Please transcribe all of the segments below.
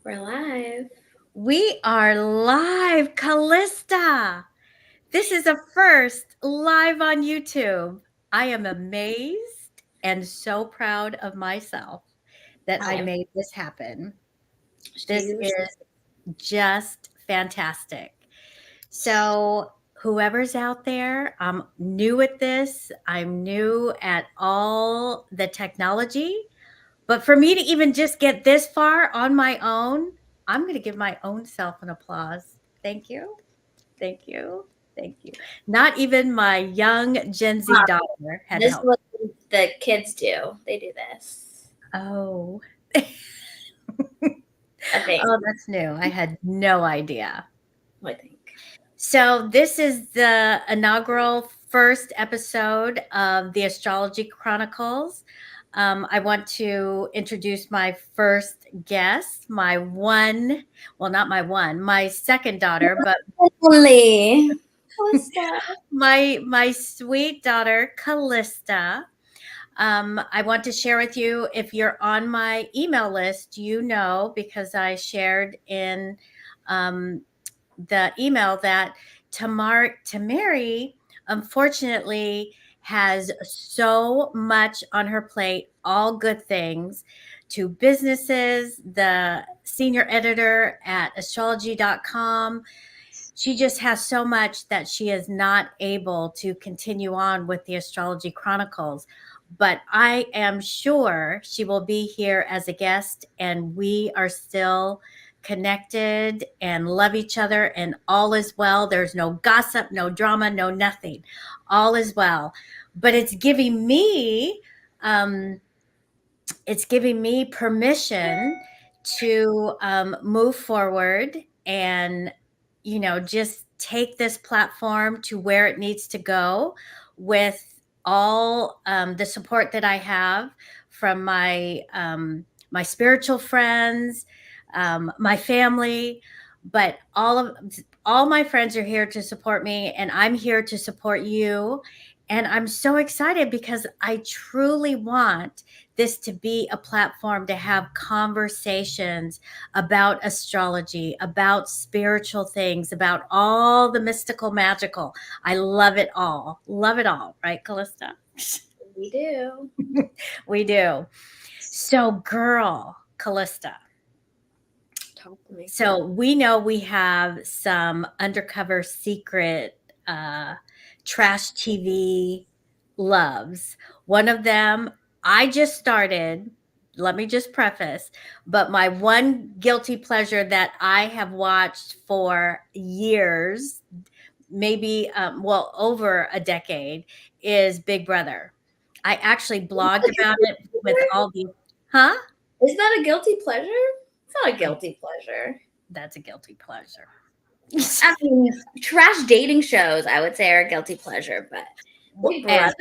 We're live. We are live, Callista. This is a first live on YouTube. I am amazed and so proud of myself that I I made this happen. This She's is just fantastic. So, whoever's out there, I'm new at this. I'm new at all the technology. But for me to even just get this far on my own, I'm going to give my own self an applause. Thank you. Thank you. Thank you. Not even my young Gen Z daughter had This is helped. what the kids do. They do this. Oh. I think. Oh, that's new. I had no idea. I think. So, this is the inaugural first episode of the Astrology Chronicles. I want to introduce my first guest, my second daughter, but Only. What's that? my sweet daughter, Callista. I want to share with you, if you're on my email list, you know, because I shared in um, the email that Tamari, unfortunately, has so much on her plate, all good things, to businesses, the senior editor at astrology.com. She just has so much that she is not able to continue on with the Astrology Chronicles. But I am sure she will be here as a guest, and we are still connected and love each other, and all is well. There's no gossip, no drama, no nothing. All is well. But um, it's giving me permission to move forward and just take this platform to where it needs to go with all the support that I have from my spiritual friends, my family, but all my friends are here to support me, and I'm here to support you. And I'm so excited because I truly want this to be a platform to have conversations about astrology, about spiritual things, about all the mystical, magical. I love it all. Love it all. Right, Callista? We do. We do. So, girl, Callista. Talk to me. So, we know we have some undercover secret trash TV loves. One of them, I just started, let me just preface, but my one guilty pleasure that I have watched for years, maybe, over a decade, is Big Brother. I actually blogged about it with all the, huh? Is that a guilty pleasure? It's not a guilty pleasure. That's a guilty pleasure. I mean, trash dating shows, I would say, are a guilty pleasure, but Big And Brother?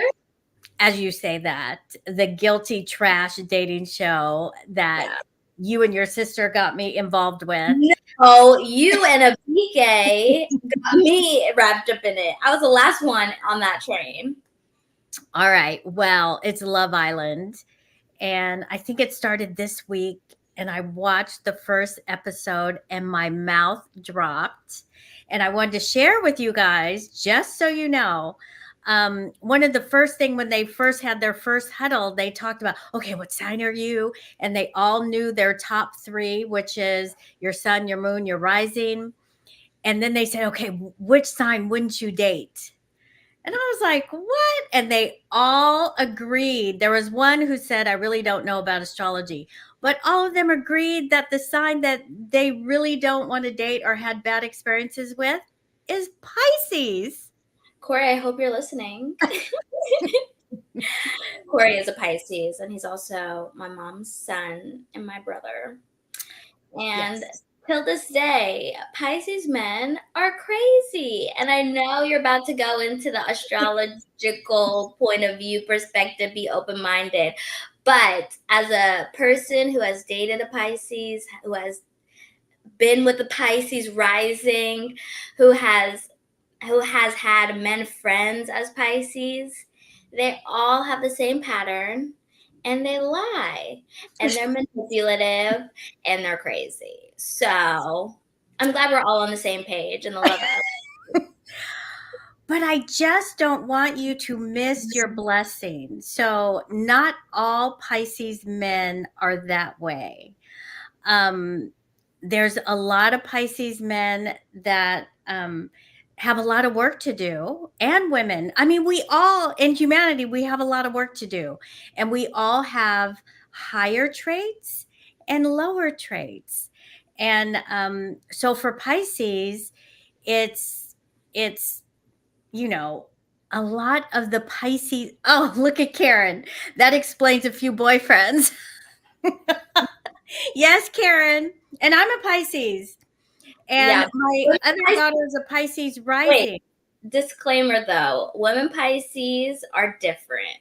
as you say that, the guilty trash dating show that Yeah. you and your sister got me involved with. No, you and a PK got me wrapped up in it. I was the last one on that train. All right. Well, it's Love Island. And I think it started this week. And I watched the first episode and my mouth dropped. And I wanted to share with you guys, just so you know, one of the first thing when they first had their first huddle, they talked about, okay, what sign are you? And they all knew their top three, which is your sun, your moon, your rising. And then they said, okay, which sign wouldn't you date? And I was like, what? And they all agreed. There was one who said, I really don't know about astrology, but all of them agreed that the sign that they really don't want to date or had bad experiences with is Pisces. Corey, I hope you're listening. Corey is a Pisces, and he's also my mom's son and my brother. And Yes. till this day, Pisces men are crazy. And I know you're about to go into the astrological point of view perspective, be open minded. But as a person who has dated a Pisces, who has been with the Pisces rising, who has had men friends as Pisces, they all have the same pattern. and they lie, and they're manipulative, and they're crazy. So I'm glad we're all on the same page in the love out. But I just don't want you to miss your blessing. So, not all Pisces men are that way. Um, there's a lot of Pisces men that have a lot of work to do, and women. I mean, we all in humanity, we have a lot of work to do, and we all have higher traits and lower traits. And so for Pisces, it's you know, a lot of the Pisces. Oh, look at Karen. That explains a few boyfriends. Yes, Karen. And I'm a Pisces. And Yeah. my Women other Pisces, daughter is a Pisces wait, rising. disclaimer though, women Pisces are different.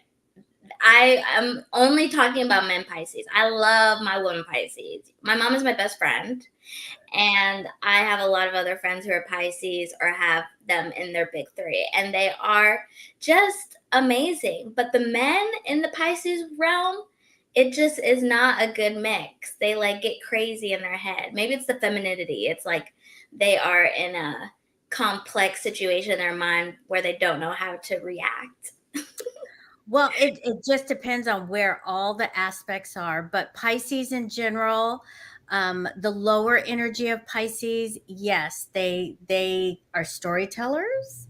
I am only talking about men Pisces. I love my women Pisces. My mom is my best friend. And I have a lot of other friends who are Pisces or have them in their big three. And they are just amazing. But the men in the Pisces realm, it just is not a good mix. They like get crazy in their head. Maybe it's the femininity. It's like they are in a complex situation in their mind where they don't know how to react. Well, it just depends on where all the aspects are. But Pisces in general, the lower energy of Pisces, yes, they are storytellers.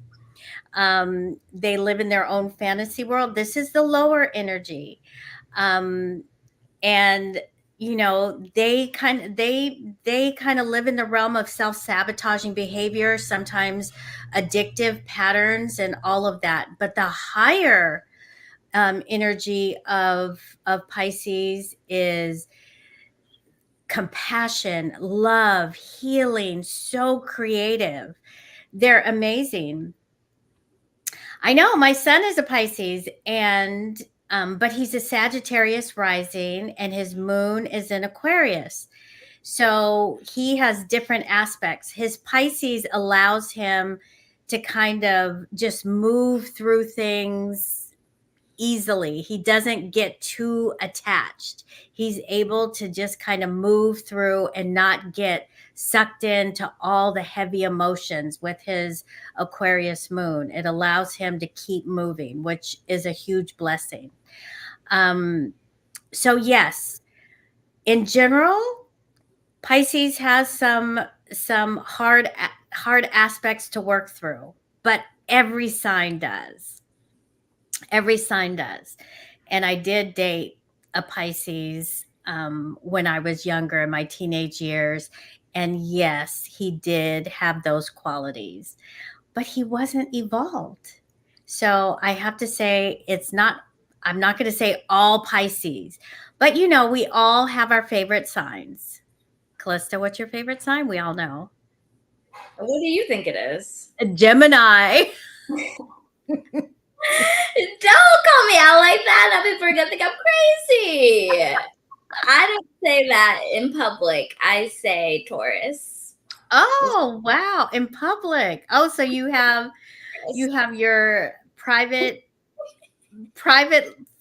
They live in their own fantasy world. This is the lower energy. Um, and they kind of live in the realm of self-sabotaging behavior, sometimes addictive patterns and all of that. But the higher energy of Pisces is compassion, love, healing, so creative. They're amazing. I know my son is a Pisces, and but he's a Sagittarius rising, and his moon is in Aquarius. So he has different aspects. His Pisces allows him to kind of just move through things easily. He doesn't get too attached. He's able to just kind of move through and not get sucked into all the heavy emotions with his Aquarius moon. It allows him to keep moving, which is a huge blessing. Um, so yes, in general, Pisces has some hard aspects to work through, but every sign does. Every sign does. And I did date a Pisces when I was younger in my teenage years. And yes, he did have those qualities, but he wasn't evolved. So I have to say, I'm not going to say all Pisces, but we all have our favorite signs. Callista, what's your favorite sign? We all know. What do you think it is? A Gemini. Don't call me out like that. I'll be forget think I'm crazy. I don't say that in public. I say Taurus. Oh, wow. In public. Oh, so you have your private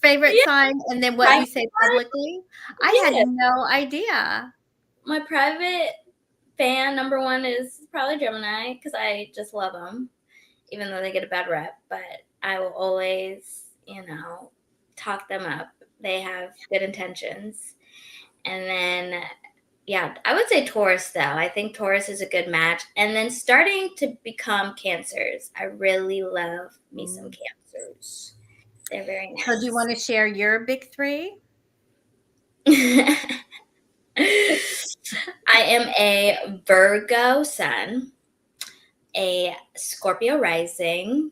favorite Yeah, sign, and then what you private say publicly? I had yeah. no idea. My private fan number one is probably Gemini because I just love them, even though they get a bad rep. But I will always, talk them up. They have good intentions. And then, yeah, I would say Taurus, though. I think Taurus is a good match. And then starting to become Cancers. I really love me some Cancers. They're very So do you want to share your big three? nice. I am a Virgo sun, a Scorpio rising,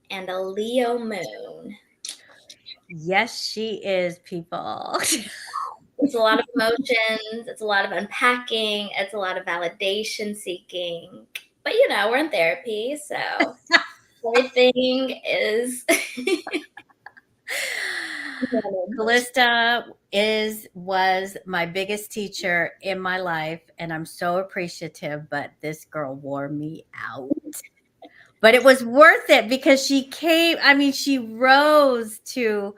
and a Leo moon. Yes, she is, people. It's a lot of emotions. It's a lot of unpacking. It's a lot of validation seeking. But we're in therapy, so everything is. Callista was my biggest teacher in my life, and I'm so appreciative, but this girl wore me out. But it was worth it because she rose to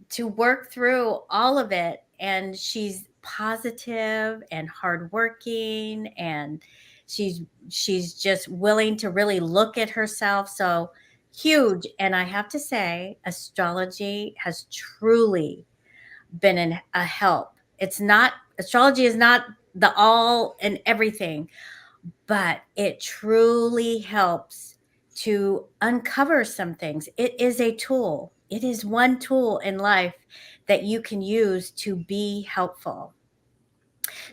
to work through all of it. And she's positive and hardworking, and she's just willing to really look at herself. So huge. And I have to say, astrology has truly been a help. It's not, astrology is not the all and everything, but it truly helps to uncover some things. It is a tool. It is one tool in life that you can use to be helpful.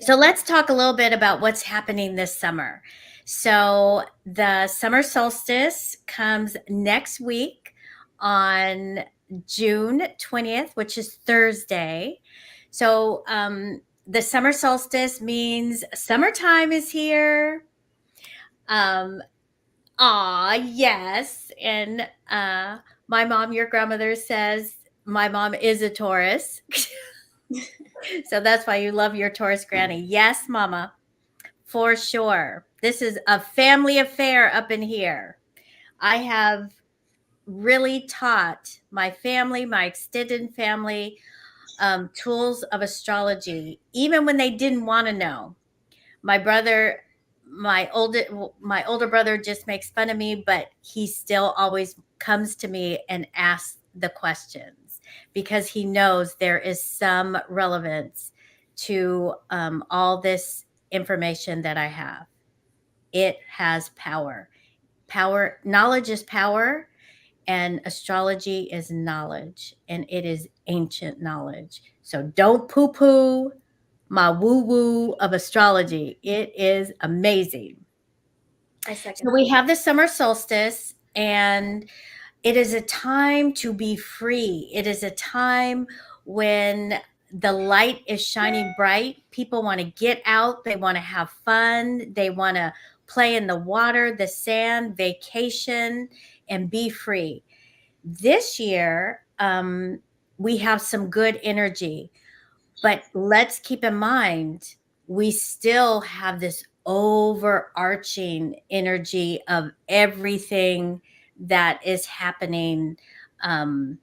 So let's talk a little bit about what's happening this summer. So the summer solstice comes next week on June 20th, which is Thursday. So the summer solstice means summertime is here. Um, yes. And my mom, your grandmother, says my mom is a Taurus. So that's why you love your Taurus granny. Yes, mama, for sure. This is a family affair up in here. I have really taught my family, my extended family, tools of astrology, even when they didn't want to know. My brother, my older brother just makes fun of me, but he still always comes to me and asks the questions because he knows there is some relevance to all this information that I have. It has power. Power, knowledge is power, and astrology is knowledge, and it is ancient knowledge. So don't poo poo my woo woo of astrology. It is amazing. I second So we have the summer solstice, and it is a time to be free. It is a time when the light is shining bright. People want to get out, they want to have fun, they want to play in the water, the sand, vacation, and be free. This year, we have some good energy. But let's keep in mind, we still have this overarching energy of everything that is happening in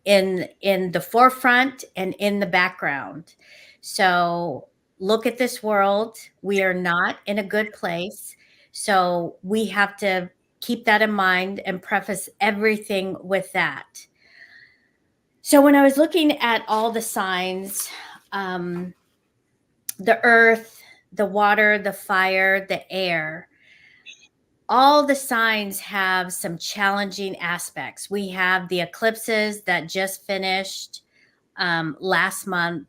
the forefront and in the background. So look at this world. We are not in a good place. So we have to keep that in mind and preface everything with that. So when I was looking at all the signs, um, the earth, the water, the fire, the air, all the signs have some challenging aspects. We have the eclipses that just finished last month.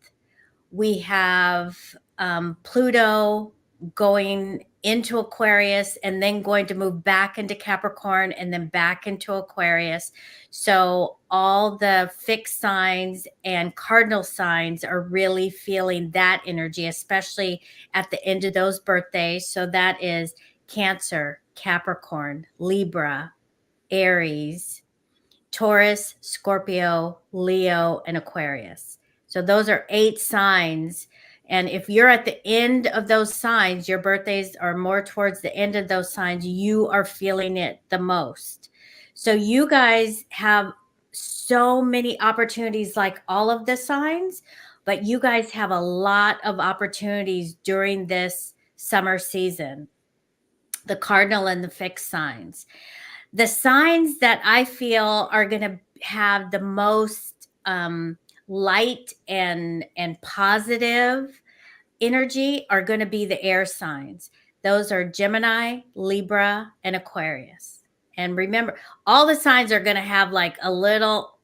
We have Pluto going into Aquarius and then going to move back into Capricorn and then back into Aquarius. So all the fixed signs and cardinal signs are really feeling that energy, especially at the end of those birthdays. So that is Cancer, Capricorn, Libra, Aries, Taurus, Scorpio, Leo, and Aquarius. So those are 8 signs. And if you're at the end of those signs, your birthdays are more towards the end of those signs, you are feeling it the most. So you guys have so many opportunities, like all of the signs, but you guys have a lot of opportunities during this summer season, the cardinal and the fixed signs. The signs that I feel are going to have the most light and positive energy are going to be the air signs. Those are Gemini, Libra, and Aquarius. And remember, all the signs are going to have like a little,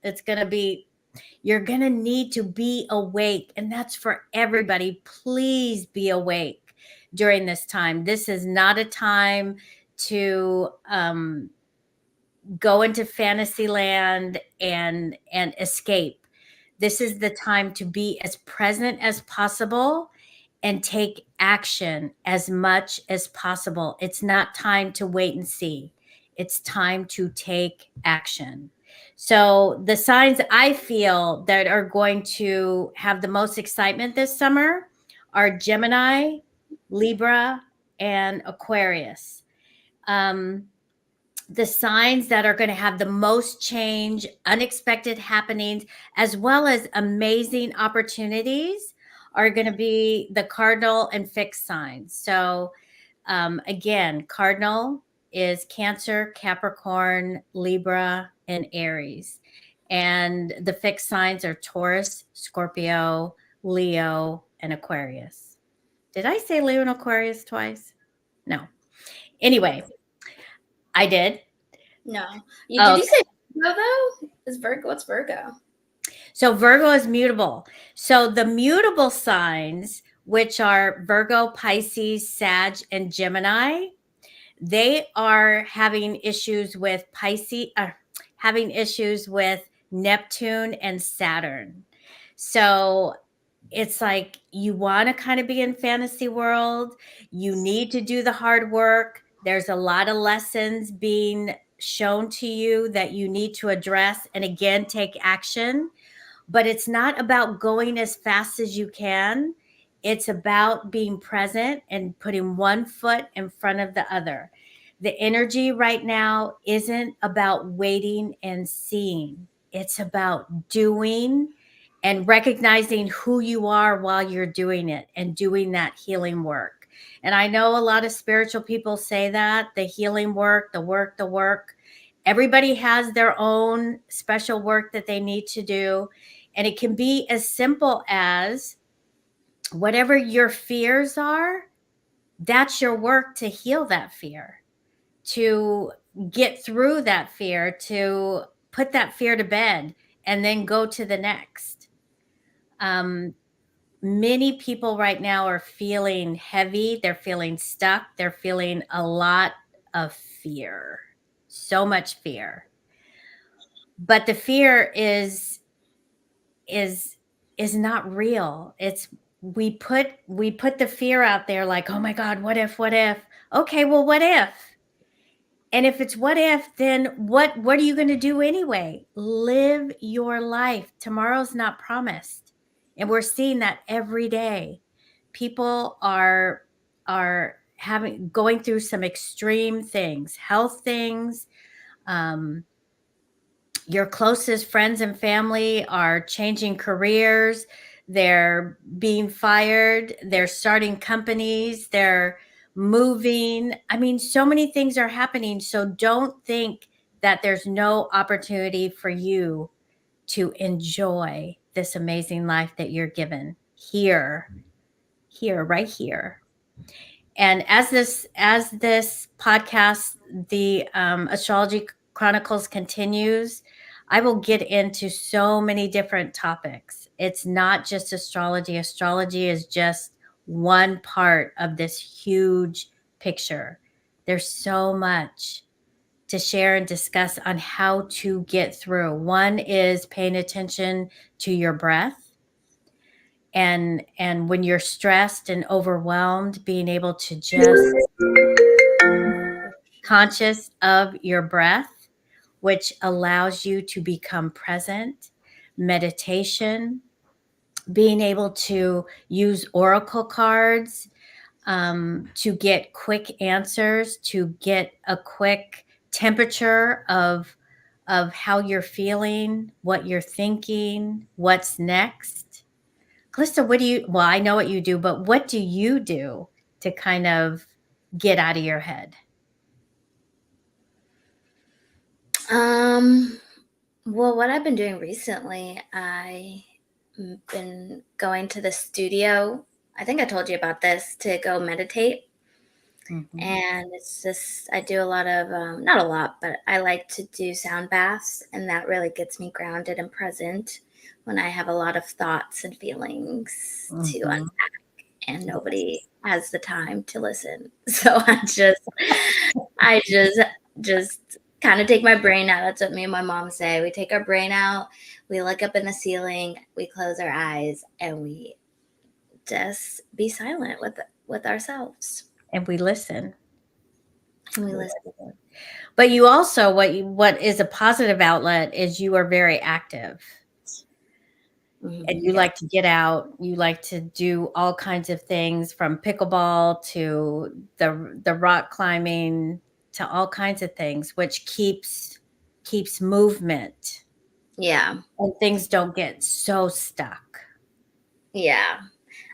it's going to be, you're going to need to be awake. And that's for everybody. Please be awake during this time. This is not a time to go into fantasy land and escape. This is the time to be as present as possible and take action as much as possible. It's not time to wait and see. It's time to take action. So the signs I feel that are going to have the most excitement this summer are Gemini, Libra, and Aquarius. the signs that are going to have the most change, unexpected happenings, as well as amazing opportunities are going to be the cardinal and fixed signs. So, again, cardinal is Cancer, Capricorn, Libra, and Aries. And the fixed signs are Taurus, Scorpio, Leo, and Aquarius. Did I say Leo and Aquarius twice? No. Anyway, I did. No. Did Oh, you say Virgo though? Is Virgo, what's Virgo? so Virgo is mutable. So the mutable signs, which are Virgo, Pisces, Sag, and Gemini, they are having issues with having issues with Neptune and Saturn. So it's like you want to kind of be in fantasy world. You need to do the hard work. There's a lot of lessons being shown to you that you need to address and again take action, but it's not about going as fast as you can. It's about being present and putting one foot in front of the other. The energy right now isn't about waiting and seeing, it's about doing and recognizing who you are while you're doing it and doing that healing work. And I know a lot of spiritual people say that the healing work, the work, the work. Everybody has their own special work that they need to do. And it can be as simple as whatever your fears are, that's your work to heal that fear, to get through that fear, to put that fear to bed, and then go to the next. Many people right now are feeling heavy, they're feeling stuck, they're feeling a lot of fear, so much fear. But the fear is is not real. It's we put the fear out there like, "Oh my god, what if, what if?" Okay, well, what if? And if it's what if, then what are you going to do anyway? Live your life. Tomorrow's not promised. And we're seeing that every day. People are having going through some extreme things, health things. Um, your closest friends and family are changing careers, they're being fired, they're starting companies, they're moving. I mean, so many things are happening. So don't think that there's no opportunity for you to enjoy this amazing life that you're given here, right here. And as this podcast, the Astrology Chronicles continues, I will get into so many different topics. It's not just astrology. Astrology is just one part of this huge picture. There's so much to share and discuss on how to get through. One is paying attention to your breath, and when you're stressed and overwhelmed, being able to just conscious of your breath, which allows you to become present. Meditation, being able to use oracle cards to get quick answers, to get a quick temperature of how you're feeling, what you're thinking, what's next. Calista, what do you, well, I know what you do, but what do you do to kind of get out of your head? Um, well, what I've been doing recently, I've been going to the studio. I think I told you about this, to go meditate. Mm-hmm. And it's just, I do a lot of, not a lot, but I like to do sound baths, and that really gets me grounded and present when I have a lot of thoughts and feelings to Mm-hmm. unpack, and nobody has the time to listen. So I just kind of take my brain out. That's what me and my mom say. We take our brain out, we look up in the ceiling, we close our eyes, and we just be silent with ourselves. And we listen. And we listen. But you also, what is a positive outlet is you are very active. And you Yeah. like to get out, you like to do all kinds of things from pickleball to the rock climbing. to all kinds of things, which keeps movement Yeah. and things don't get so stuck. Yeah.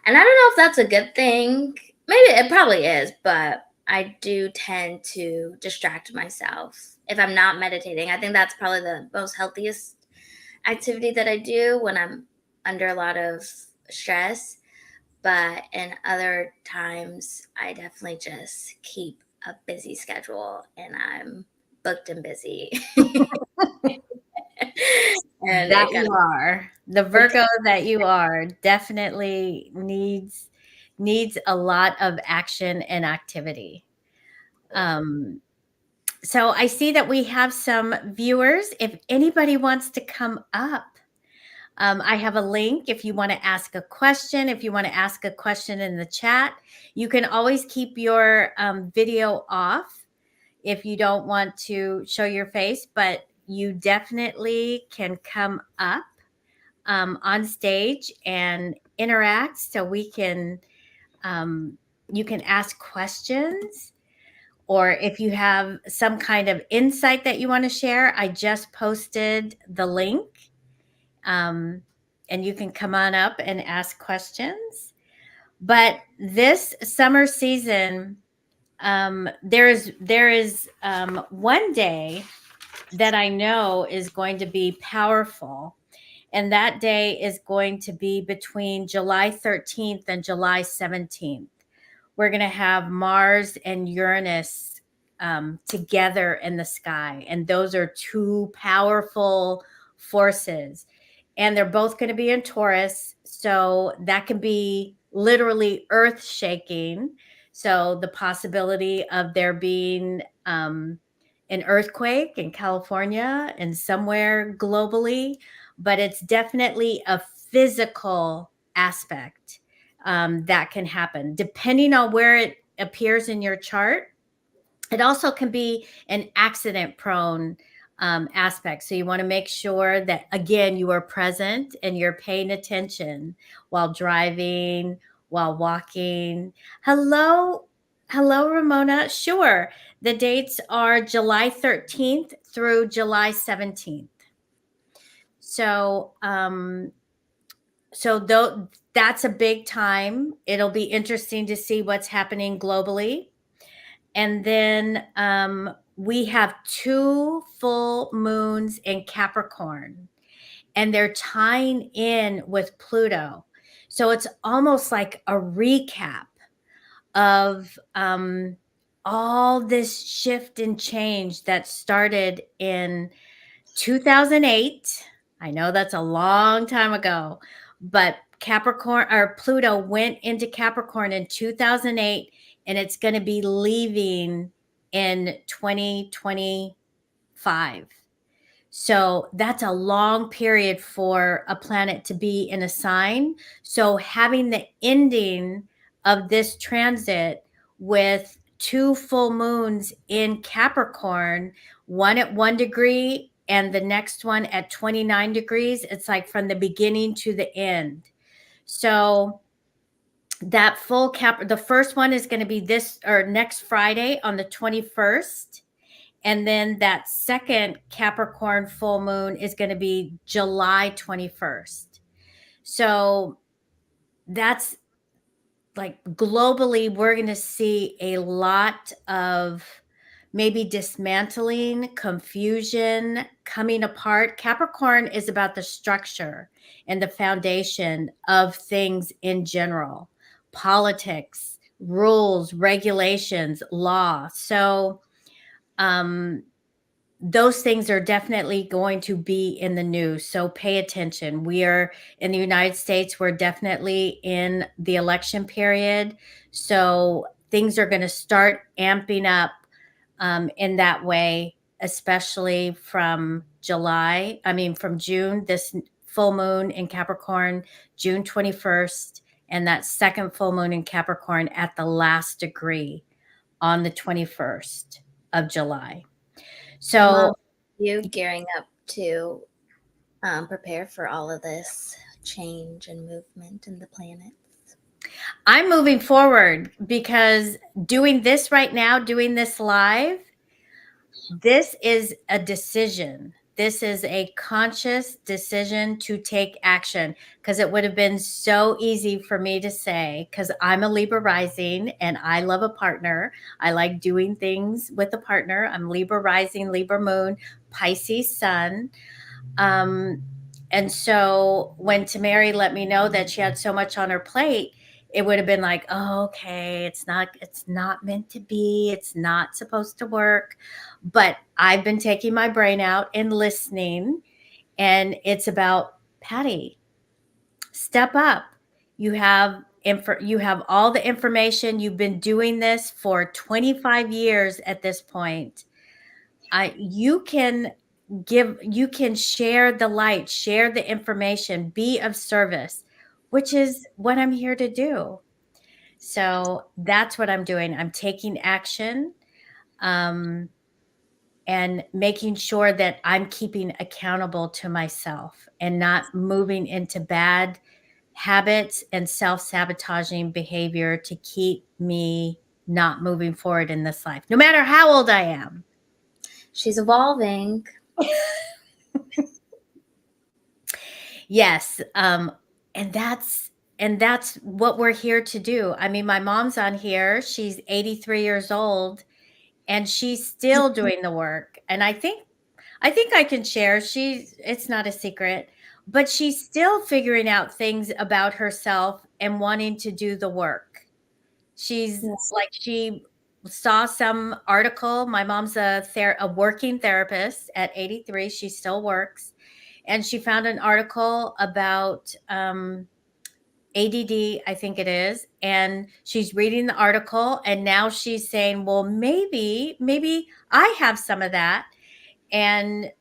And I don't know if that's a good thing. Maybe it probably is, but I do tend to distract myself if I'm not meditating. I think that's probably the most healthiest activity that I do when I'm under a lot of stress. But in other times, I definitely just keep a busy schedule and I'm booked and busy. And That it kind you are. The of Virgo that you are definitely needs a lot of action and activity. Um, so I see that we have some viewers. If anybody wants to come up, I have a link if you want to ask a question. If you want to ask a question in the chat, you can always keep your video off if you don't want to show your face, but you definitely can come up on stage and interact so we can, you can ask questions. Or if you have some kind of insight that you want to share, I just posted the link. And you can come on up and ask questions. But this summer season, there is one day that I know is going to be powerful, and that day is going to be between July 13th and July 17th. We're going to have Mars and Uranus together in the sky, and those are two powerful forces, and they're both going to be in Taurus, so that can be literally earth shaking. So the possibility of there being an earthquake in California and somewhere globally, but it's definitely a physical aspect that can happen depending on where it appears in your chart. It also can be an accident prone aspect. So you want to make sure that, again, you are present and you're paying attention while driving, while walking. Hello. Hello, Ramona. Sure. The dates are July 13th through July 17th. So, though that's a big time. It'll be interesting to see what's happening globally. And then we have two full moons in Capricorn, and they're tying in with Pluto. So it's almost like a recap of all this shift and change that started in 2008. I know that's a long time ago, but Capricorn or Pluto went into Capricorn in 2008, and it's going to be leaving in 2025. So that's a long period for a planet to be in a sign. So having the ending of this transit with two full moons in Capricorn, one at 1 degree and the next one at 29 degrees, it's like from the beginning to the end. So that the first one is going to be this or next Friday on the 21st. And then that second Capricorn full moon is going to be July 21st. So that's like globally, we're going to see a lot of maybe dismantling, confusion, coming apart. Capricorn is about the structure and the foundation of things in general, politics, rules, regulations, law. So, those things are definitely going to be in the news. So pay attention. We are in the United States, we're definitely in the election period. So things are going to start amping up in that way, especially from from June, this full moon in Capricorn, June 21st, and that second full moon in Capricorn at the last degree on the 21st of July. Mom, So you gearing up to prepare for all of this change and movement in the planets? I'm moving forward because doing this right now, doing this live, This is a decision. This is a conscious decision to take action, because it would have been so easy for me to say, because I'm a Libra rising and I love a partner. I like doing things with a partner. I'm Libra rising, Libra moon, Pisces sun. Um, and so when Tamari let me know that she had so much on her plate, it would have been like, oh, okay, it's not meant to be. It's not supposed to work. But I've been taking my brain out and listening. And it's about, Patty, step up. You have all the information. You've been doing this for 25 years at this point. You can share the light, share the information, be of service, which is what I'm here to do. So that's what I'm doing. I'm taking action, um, and making sure that I'm keeping accountable to myself and not moving into bad habits and self-sabotaging behavior to keep me not moving forward in this life, no matter how old I am. She's evolving. Yes, and that's what we're here to do. I mean, my mom's on here. She's 83 years old and she's still doing the work. And I think I can share. It's not a secret, but she's still figuring out things about herself and wanting to do the work. She's Yes. like she saw some article. My mom's a working therapist at 83. She still works, and she found an article about ADD, I think it is, and she's reading the article, and now she's saying, "Well, maybe I have some of that." And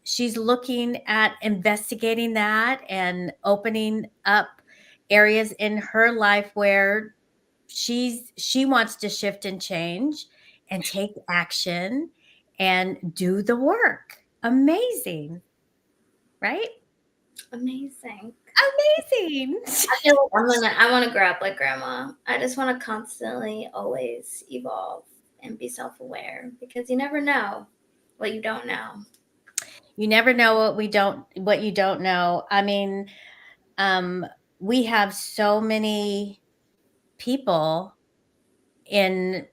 she's looking at investigating that and opening up areas in her life where she wants to shift and change and take action and do the work. Amazing, right? Amazing. Amazing. I feel like I want to grow up like grandma. I just want to constantly always evolve and be self-aware because you never know what you don't know. You never know what you don't know. I mean, um, we have so many people in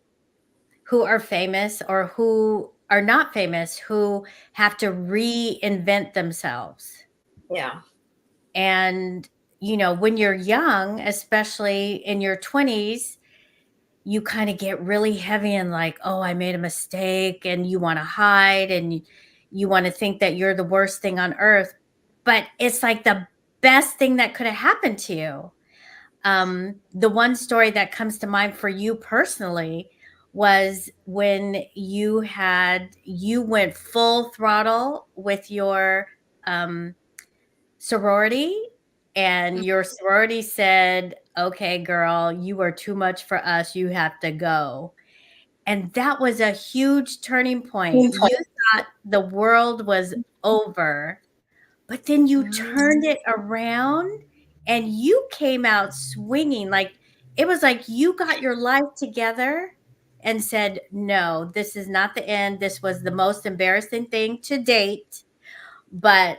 who are famous or who are not famous who have to reinvent themselves. Yeah. And when you're young, especially in your 20s, you kind of get really heavy and like, oh, I made a mistake, and you want to hide, and you want to think that you're the worst thing on earth. But it's like the best thing that could have happened to you. The one story that comes to mind for you personally was when you went full throttle with your um, sorority, and your sorority said, okay, girl, you are too much for us. You have to go. And that was a huge turning point. You thought the world was over, but then you turned it around and you came out swinging. Like it was like you got your life together and said, no, this is not the end. This was the most embarrassing thing to date, but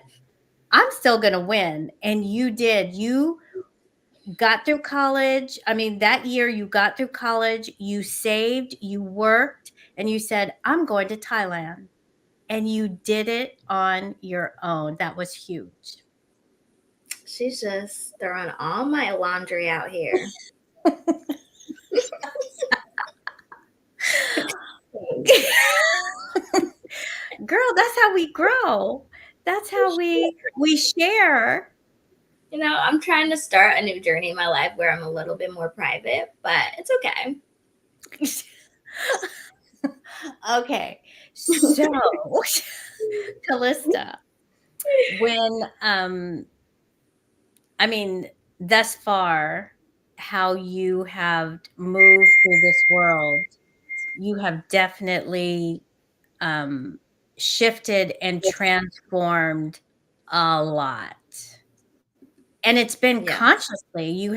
I'm still going to win. And you did. You got through college. I mean, that year you got through college, you saved, you worked, and you said, I'm going to Thailand. And you did it on your own. That was huge. She's just throwing all my laundry out here. Girl, that's how we grow. That's how we share. I'm trying to start a new journey in my life where I'm a little bit more private, but it's okay. Okay. So, Callista, when I mean, thus far, how you have moved through this world, you have definitely shifted and transformed a lot. And it's been Yeah. consciously.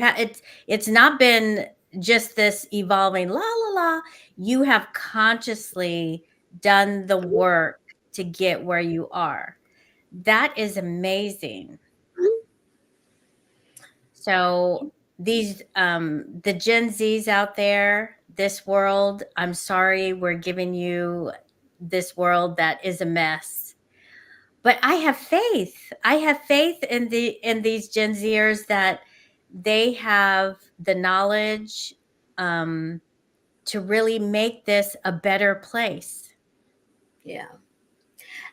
It's not been just this evolving la la la. You have consciously done the work to get where you are. That is amazing. So these the Gen Zs out there, this world, I'm sorry, we're giving you this world that is a mess. But I have faith. I have faith in these Gen Zers that they have the knowledge um, to really make this a better place. Yeah.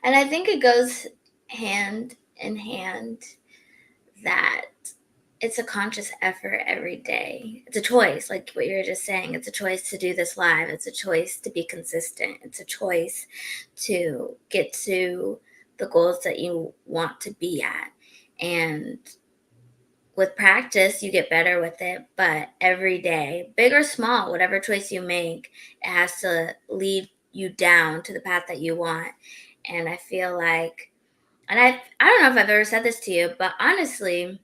And I think it goes hand in hand that it's a conscious effort every day. It's a choice, like what you were just saying. It's a choice to do this live. It's a choice to be consistent. It's a choice to get to the goals that you want to be at. And with practice, you get better with it. But every day, big or small, whatever choice you make, it has to lead you down to the path that you want. And I feel like, and I don't know if I've ever said this to you, but honestly,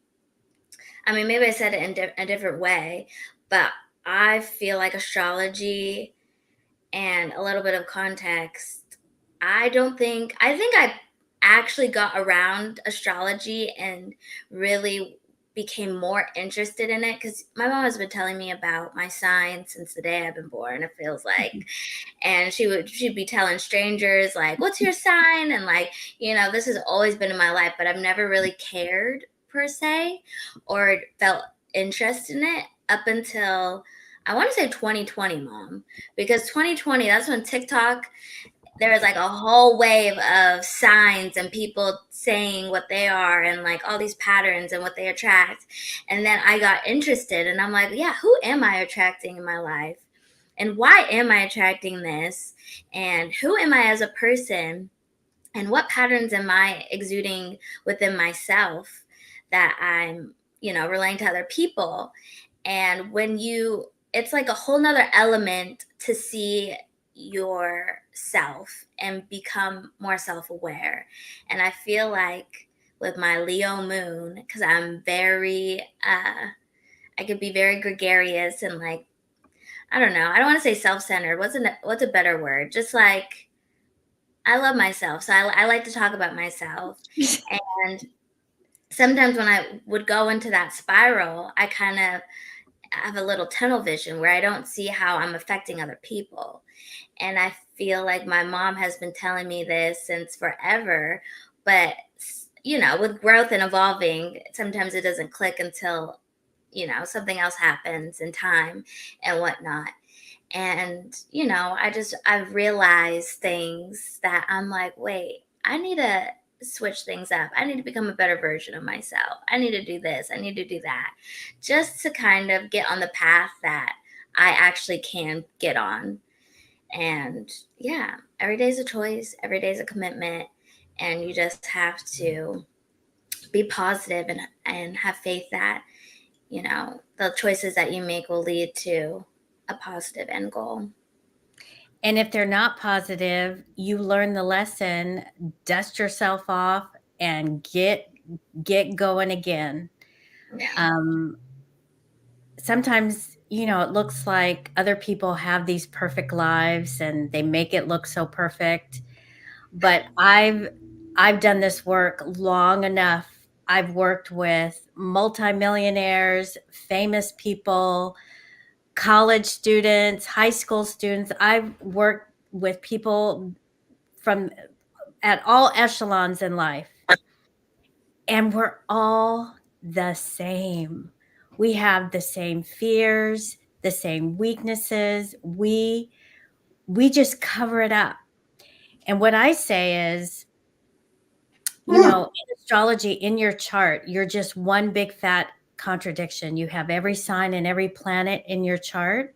I mean, maybe I said it in a different way, but I feel like astrology and a little bit of context. I think I actually got around astrology and really became more interested in it because my mom has been telling me about my sign since the day I've been born, it feels like. And she'd be telling strangers like, what's your sign? And like, this has always been in my life, but I've never really cared per se or felt interest in it up until I want to say 2020, mom, because 2020, that's when TikTok, there was like a whole wave of signs and people saying what they are and like all these patterns and what they attract. And then I got interested and I'm like, yeah, who am I attracting in my life? And why am I attracting this? And who am I as a person? And what patterns am I exuding within myself that I'm, relaying to other people? And it's like a whole nother element to see yourself and become more self-aware. And I feel like with my Leo moon, because I'm very, I could be very gregarious and like, I don't know, I don't want to say self-centered. What's a better word? Just like, I love myself. So I like to talk about myself. And sometimes when I would go into that spiral, I kind of have a little tunnel vision where I don't see how I'm affecting other people. And I feel like my mom has been telling me this since forever, but with growth and evolving, sometimes it doesn't click until, something else happens in time and whatnot. And, I've realized things that I'm like, wait, I need to switch things up. I need to become a better version of myself. I need to do this. I need to do that, just to kind of get on the path that I actually can get on. And yeah, every day's a choice, every day's a commitment. And you just have to be positive and have faith that, the choices that you make will lead to a positive end goal. And if they're not positive, you learn the lesson, dust yourself off, and get going again. Yeah. Um, Sometimes, it looks like other people have these perfect lives and they make it look so perfect. But I've done this work long enough. I've worked with multimillionaires, famous people, college students, high school students. I've worked with people from at all echelons in life. And we're all the same. We have the same fears, the same weaknesses. We just cover it up. And what I say is, in astrology, in your chart, you're just one big fat contradiction. You have every sign and every planet in your chart.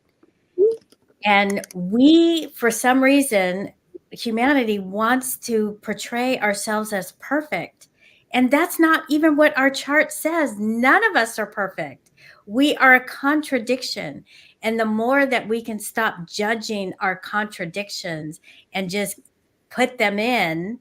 And we, for some reason, humanity wants to portray ourselves as perfect. And that's not even what our chart says. None of us are perfect. We are a contradiction. And the more that we can stop judging our contradictions and just put them in,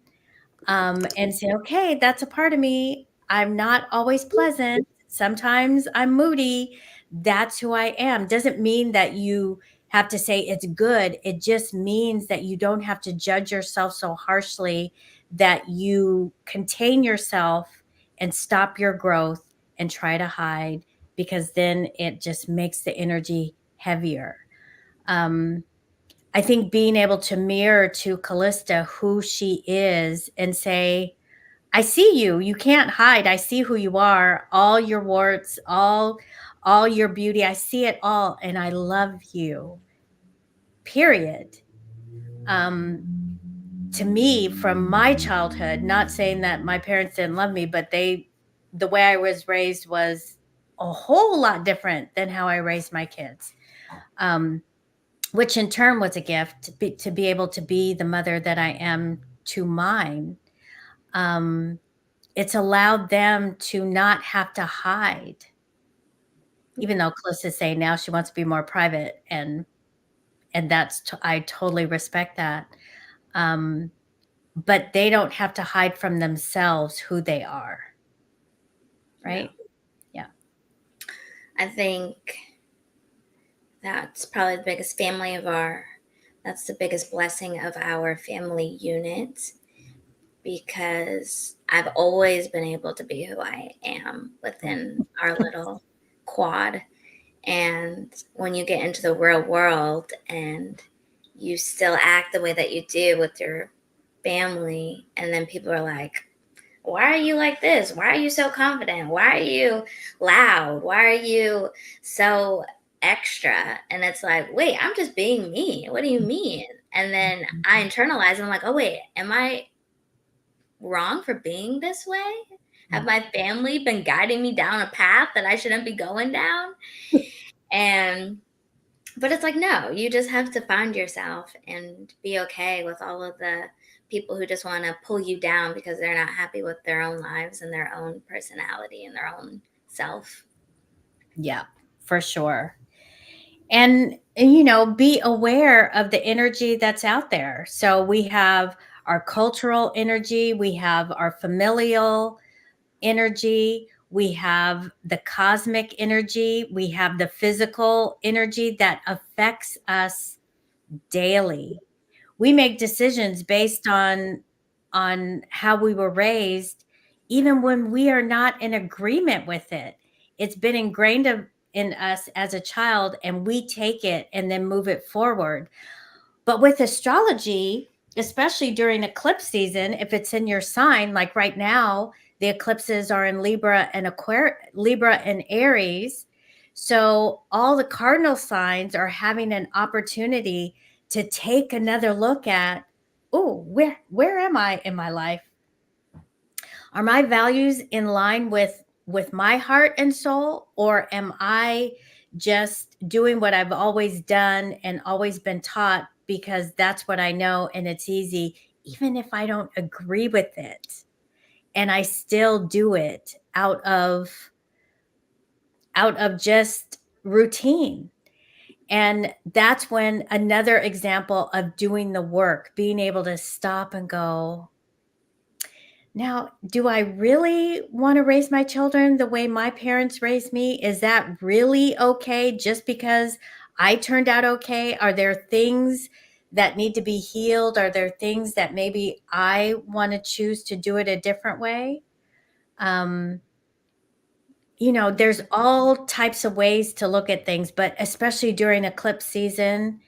and say, okay, that's a part of me. I'm not always pleasant. Sometimes I'm moody. That's who I am. Doesn't mean that you have to say it's good. It just means that you don't have to judge yourself so harshly, that you contain yourself and stop your growth and try to hide, because then it just makes the energy heavier. Um, I think being able to mirror to Callista who she is and say, I see you. You can't hide. I see who you are. All your warts, all your beauty. I see it all, and I love you. Period. To me, from my childhood, not saying that my parents didn't love me, but the way I was raised was a whole lot different than how I raised my kids. Which in turn was a gift to be able to be the mother that I am to mine. It's allowed them to not have to hide, even though Calista say now she wants to be more private, and I totally respect that. But they don't have to hide from themselves who they are, right? Yeah. I think that's probably the biggest family of that's the biggest blessing of our family unit, because I've always been able to be who I am within our little quad. And when you get into the real world and you still act the way that you do with your family, and then people are like, why are you like this? Why are you so confident? Why are you loud? Why are you so extra? And it's like, wait, I'm just being me. What do you mean? And then I internalize and I'm like, oh, wait, am I wrong for being this way? Have my family been guiding me down a path that I shouldn't be going down? But it's like, no, you just have to find yourself and be okay with all of the people who just want to pull you down because they're not happy with their own lives and their own personality and their own self. Yeah, for sure. And be aware of the energy that's out there. So we have our cultural energy, we have our familial energy, we have the cosmic energy, we have the physical energy that affects us daily. We make decisions based on how we were raised, even when we are not in agreement with it. It's been ingrained in us as a child, and we take it and then move it forward. But with astrology, especially during eclipse season, if it's in your sign, like right now, the eclipses are in Libra and Libra and Aries. So all the cardinal signs are having an opportunity to take another look at, oh, where am I in my life? Are my values in line with my heart and soul, or am I just doing what I've always done and always been taught because that's what I know and it's easy, even if I don't agree with it, and I still do it out of just routine? And that's when another example of doing the work, being able to stop and go, now, do I really want to raise my children the way my parents raised me? Is that really okay just because I turned out okay? Are there things that need to be healed? Are there things that maybe I want to choose to do it a different way? Um, there's all types of ways to look at things, but especially during eclipse season,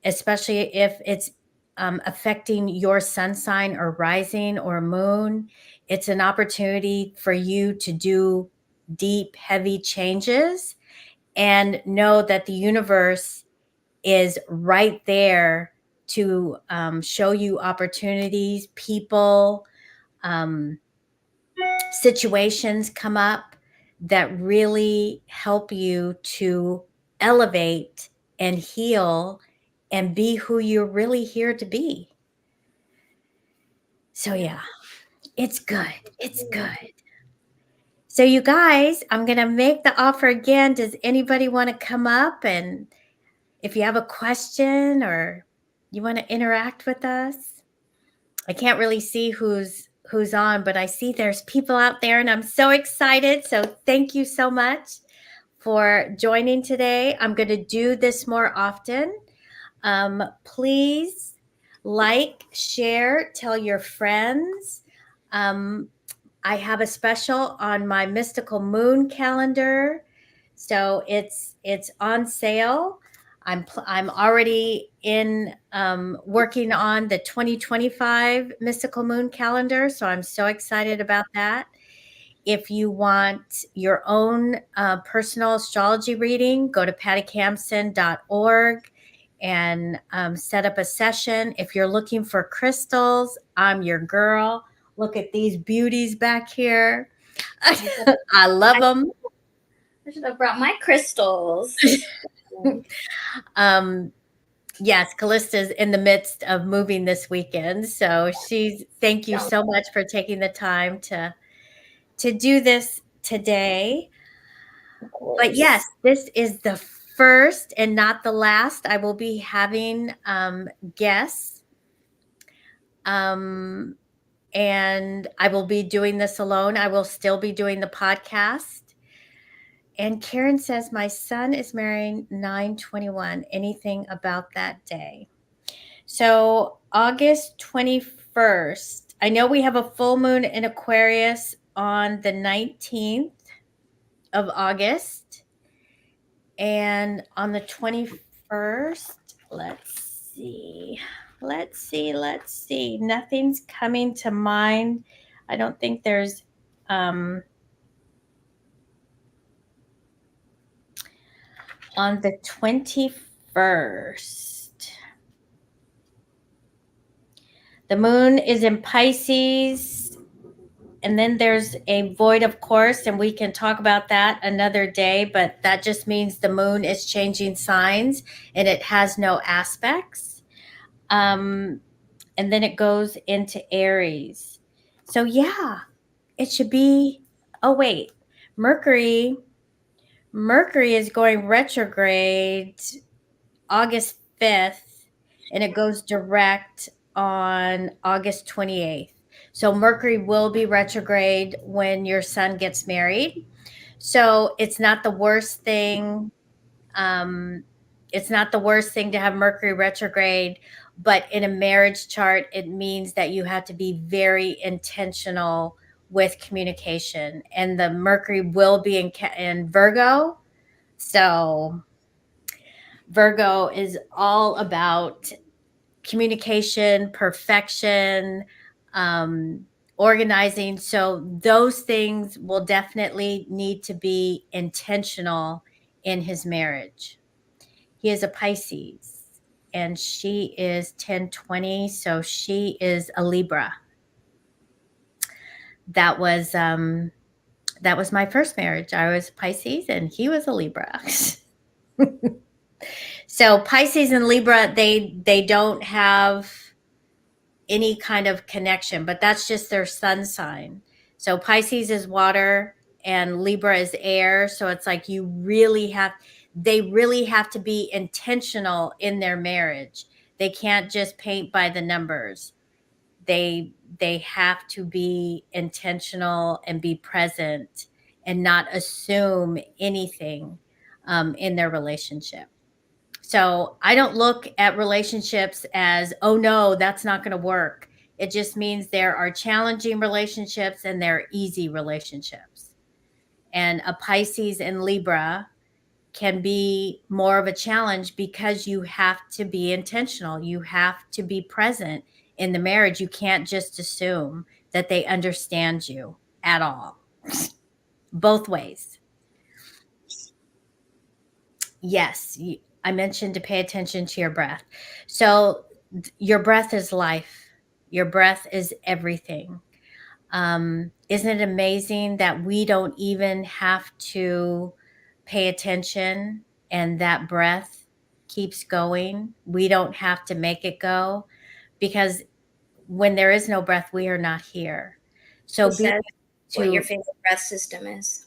especially if it's affecting your sun sign or rising or moon, it's an opportunity for you to do deep, heavy changes and know that the universe is right there to show you opportunities, people, um, situations come up that really help you to elevate and heal and be who you're really here to be. So yeah, it's good. It's good. So you guys, I'm going to make the offer again. Does anybody want to come up, and if you have a question or you want to interact with us? I can't really see who's on, but I see there's people out there and I'm so excited. So thank you so much for joining today. I'm going to do this more often. Please like, share, tell your friends. Um, I have a special on my mystical moon calendar, so it's on sale. I'm already in working on the 2025 mystical moon calendar, so I'm so excited about that. If you want your own personal astrology reading, go to pattykamson.org and set up a session. If you're looking for crystals, I'm your girl. Look at these beauties back here. I love I, them. I should have brought my crystals. um, yes, Callista's in the midst of moving this weekend. So thank you Don't so much for taking the time to do this today. of But yes, course. this is the first and not the last. I will be having guests. Um, and I will be doing this alone. I will still be doing the podcast. And Karen says, my son is marrying 9/21. Anything about that day? So, August 21st. I know we have a full moon in Aquarius on the 19th of August. And on the 21st, let's see. Let's see. Nothing's coming to mind. I don't think there's on the 21st. The moon is in Pisces, and then there's a void, of course, and we can talk about that another day, but that just means the moon is changing signs and it has no aspects. And then it goes into Aries. So, yeah, it should be. Oh, wait. Mercury. Mercury is going retrograde August 5th, and it goes direct on August 28th. So Mercury will be retrograde when your son gets married. So it's not the worst thing. Um, it's not the worst thing to have Mercury retrograde, but in a marriage chart, it means that you have to be very intentional with communication. And the Mercury will be in Virgo. So Virgo is all about communication, perfection, um, organizing. So those things will definitely need to be intentional in his marriage. He is a Pisces and she is 10/20, so she is a Libra. That was my first marriage. I was Pisces and he was a Libra. So Pisces and Libra, they don't have any kind of connection, but that's just their sun sign. So Pisces is water and Libra is air. So it's like they really have to be intentional in their marriage. They can't just paint by the numbers. They have to be intentional and be present and not assume anything in their relationship. So I don't look at relationships as, oh no, that's not going to work. It just means there are challenging relationships and there are easy relationships. And a Pisces and Libra can be more of a challenge because you have to be intentional. You have to be present in the marriage. You can't just assume that they understand you at all. Both ways. Yes, I mentioned to pay attention to your breath. So your breath is life. Your breath is everything. Isn't it amazing that we don't even have to pay attention and that breath keeps going? We don't have to make it go because when there is no breath, we are not here. So Who be says what your to favorite breath system is?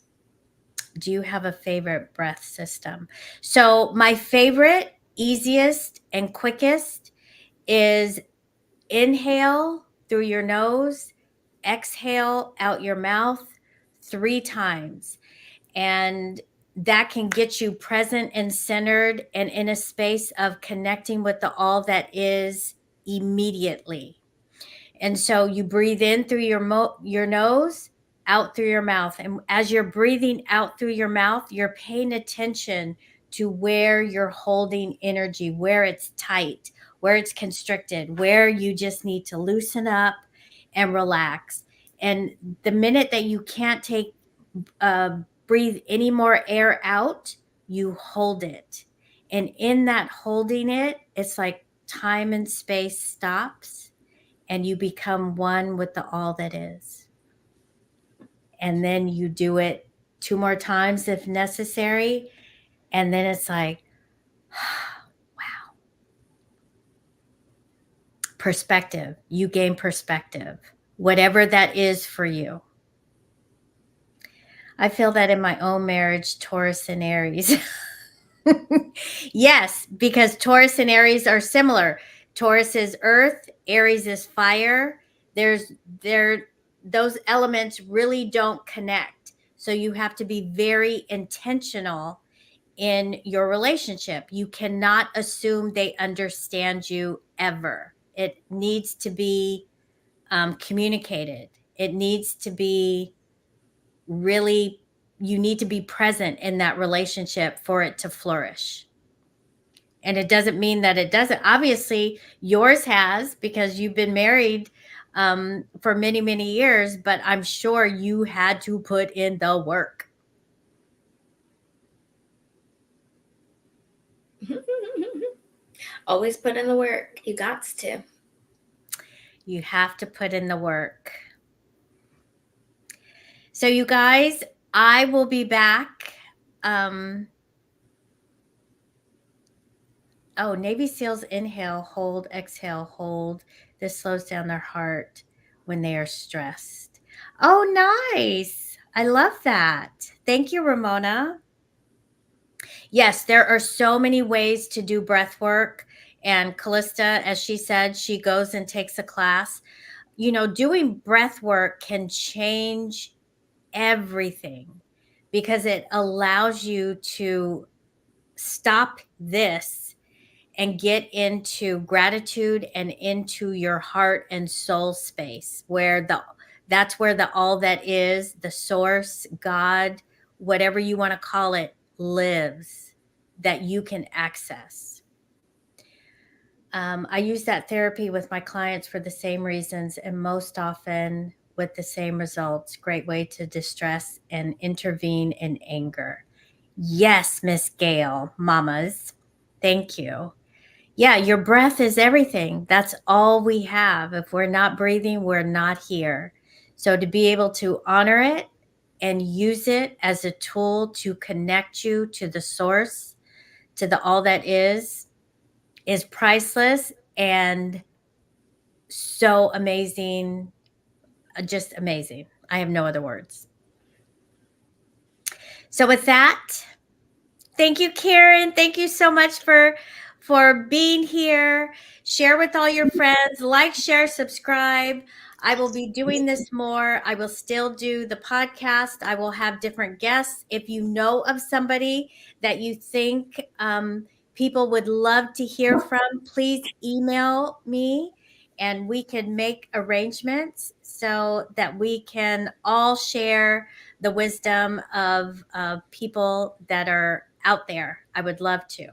do you have a favorite breath system? So, my favorite, easiest, and quickest is inhale through your nose, exhale out your mouth 3 times. And that can get you present and centered and in a space of connecting with the all that is immediately. And so you breathe in through your nose, out through your mouth. And as you're breathing out through your mouth, you're paying attention to where you're holding energy, where it's tight, where it's constricted, where you just need to loosen up and relax. And the minute that you can't uh, breathe any more air out, you hold it. And in that holding it, it's like time and space stops and you become one with the all that is. And then you do it 2 more times if necessary. And then it's like, wow, perspective. You gain perspective, whatever that is for you. I feel that in my own marriage, Taurus and Aries. Yes, because Taurus and Aries are similar. Taurus is earth, Aries is fire. There's there those elements really don't connect. So you have to be very intentional in your relationship. You cannot assume they understand you ever. It needs to be communicated. It needs to be really, you need to be present in that relationship for it to flourish. And it doesn't mean that it doesn't. Obviously, yours has because you've been married for many, many years, but I'm sure you had to put in the work. Always put in the work. You got to. You have to put in the work. So, you guys, I will be back. Um, oh, Navy SEALs inhale, hold, exhale, hold. This slows down their heart when they are stressed. Oh, nice. I love that. Thank you, Ramona. Yes, there are so many ways to do breath work. And Callista, as she said, she goes and takes a class. You know, doing breath work can change everything because it allows you to stop this and get into gratitude and into your heart and soul space where that's where the all that is, the source, God, whatever you want to call it, lives, that you can access. I use that therapy with my clients for the same reasons and most often with the same results. Great way to distress and intervene in anger. Yes, Miss Gail, mamas. Thank you. Yeah, your breath is everything. That's all we have. If we're not breathing, we're not here. So to be able to honor it and use it as a tool to connect you to the source, to the all that is priceless and so amazing, just amazing. I have no other words. So with that, thank you, Karen. Thank you so much for being here. Share with all your friends, like, share, subscribe. I will be doing this more. I will still do the podcast. I will have different guests. If you know of somebody that you think people would love to hear from, please email me and we can make arrangements so that we can all share the wisdom of people that are out there. I would love to.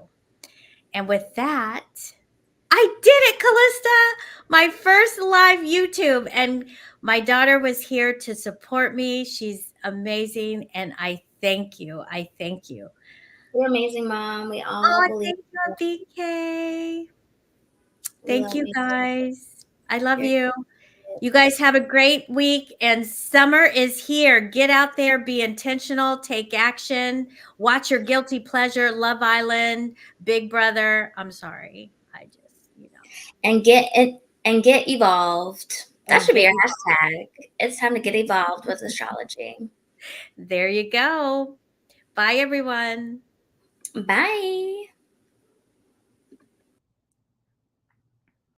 And with that, I did it, Callista! My first live YouTube. And my daughter was here to support me. She's amazing. And I thank you. I thank you. You're amazing, Mom. We all Oh, believe thank you, BK. we Thank love you, you. guys. I love You're you. You guys have a great week, and summer is here. Get out there, be intentional, take action, watch your guilty pleasure, Love Island, Big Brother. I'm sorry. I just, and get it and get evolved. That and should be get your you. hashtag. It's time to get evolved with astrology. There you go. Bye, everyone. Bye.